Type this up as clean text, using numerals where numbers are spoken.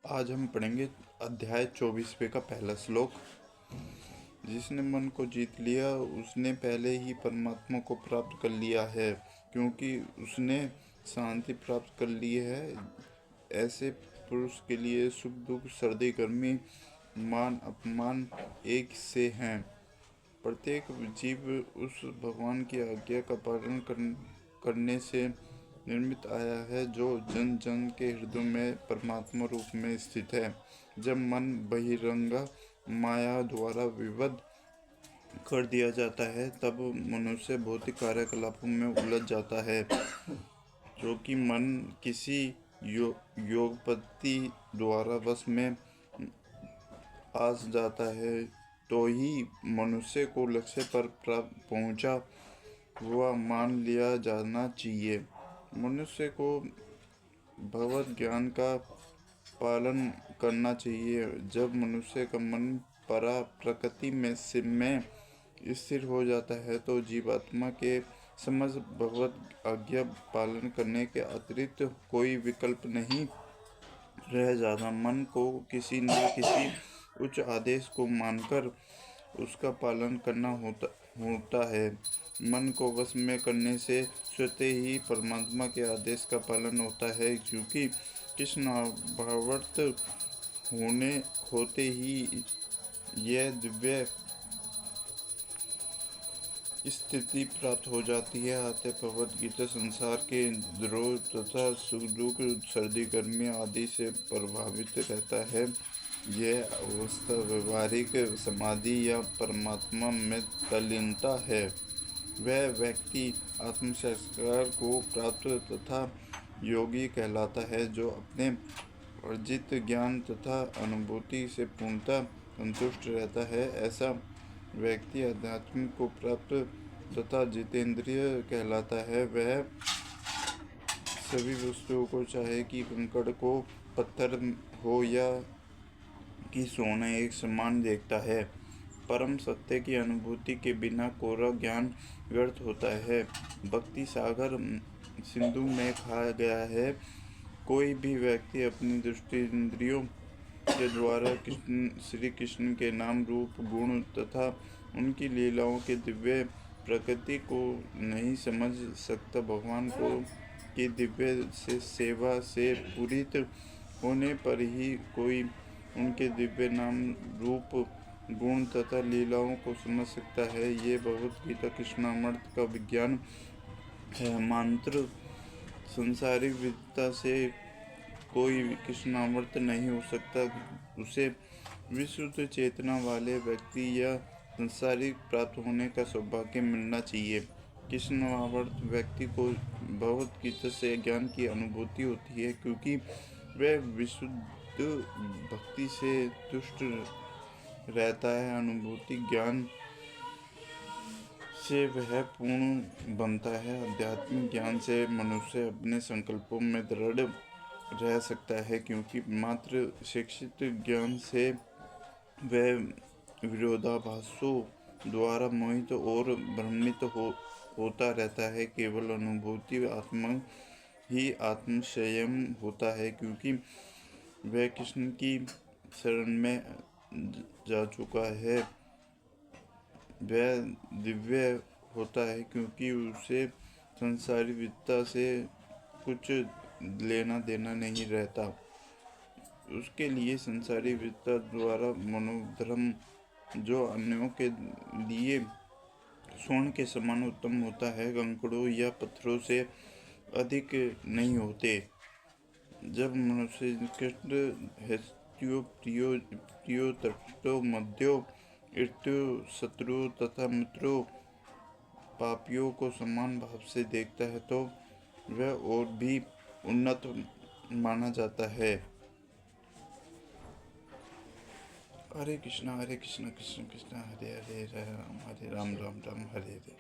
आज हम पढ़ेंगे अध्याय 24वें का पहला श्लोक। जिसने मन को जीत लिया उसने पहले ही परमात्मा को प्राप्त कर लिया है, क्योंकि उसने शांति प्राप्त कर ली है। ऐसे पुरुष के लिए सुख दुख, सर्दी गर्मी, मान अपमान एक से हैं। प्रत्येक जीव उस भगवान की आज्ञा का पालन करने से निर्मित आया है जो जन जन के हृदय में परमात्मा रूप में स्थित है। जब मन बहिरंग माया द्वारा विवश कर दिया जाता है तब मनुष्य भौतिक कार्यकलापों में उलझ जाता है। जो कि मन किसी योगपति द्वारा वश में आ जाता है तो ही मनुष्य को लक्ष्य पर पहुंचा हुआ मान लिया जाना चाहिए। मनुष्य को भगवत ज्ञान का पालन करना चाहिए। जब मनुष्य का मन परा प्रकृति में स्थिर हो जाता है तो जीवात्मा के समझ भगवत आज्ञा पालन करने के अतिरिक्त कोई विकल्प नहीं रह जाता। मन को किसी न किसी उच्च आदेश को मानकर उसका पालन करना होता है। मन को वश में करने से स्वतः ही परमात्मा के आदेश का पालन होता है, क्योंकि कृष्ण भावार्थ होते ही यह दिव्य स्थिति प्राप्त हो जाती है। अतः भगवद गीता संसार के द्रोह तथा सुख दुख, सर्दी गर्मी आदि से प्रभावित रहता है। यह अवस्था व्यवहारिक समाधि या परमात्मा में तल्लीनता है। वह व्यक्ति आत्मसाक्षात्कार को प्राप्त तथा योगी कहलाता है, जो अपने अर्जित ज्ञान तथा अनुभूति से पूर्णतः संतुष्ट रहता है। ऐसा व्यक्ति अध्यात्म को प्राप्त तथा जितेंद्रिय कहलाता है। वह सभी वस्तुओं को, चाहे कि कंकड़ को पत्थर हो या कि सोना, एक समान देखता है। परम सत्य की अनुभूति के बिना कोरा ज्ञान व्यर्थ होता है। भक्ति सागर सिंधु में खा गया है। कोई भी व्यक्ति अपनी दृष्टि इंद्रियों के द्वारा श्री कृष्ण के नाम, रूप, गुण तथा उनकी लीलाओं के दिव्य प्रकृति को नहीं समझ सकता। भगवान को की दिव्य सेवा से पूरित होने पर ही कोई उनके दिव्य नाम, रूप, गुण तथा लीलाओं को समझ सकता है। ये भगवत गीता कृष्णामृत का विज्ञान है। मात्र संसारिक विद्या से कोई कृष्णामृत नहीं हो सकता। उसे विशुद्ध चेतना वाले व्यक्ति या संसारिक प्राप्त होने का सौभाग्य मिलना चाहिए। कृष्णामृत व्यक्ति को भगवत गीता से ज्ञान की अनुभूति होती है, क्योंकि वह विशुद्ध भक्ति से तुष्ट रहता है। अनुभूति ज्ञान से वह पूर्ण बनता है। आध्यात्मिक ज्ञान से मनुष्य अपने संकल्पों में दृढ़ रह सकता है, क्योंकि मात्र शिक्षित ज्ञान से वह विरोधाभासों द्वारा मोहित और भ्रमित होता रहता है। केवल अनुभूति आत्मा ही आत्मसंयम होता है, क्योंकि वह कृष्ण की शरण में जा चुका है। वह दिव्य होता है, क्योंकि उसे संसारी विद्या से कुछ लेना देना नहीं रहता। उसके लिए संसारी विद्या द्वारा मनोधर्म, जो अन्यों के लिए स्वर्ण के समान उत्तम होता है, कंकड़ों या पत्थरों से अधिक नहीं होते। जब मनुष्य कृष्ण हेत्यो प्रियो तटो मध्यो ऋतु शत्रु तथा मित्रों पापियों को समान भाव से देखता है तो वह और भी उन्नत माना जाता है। हरे कृष्णा कृष्ण कृष्ण हरे हरे, हरे राम राम राम हरे हरे।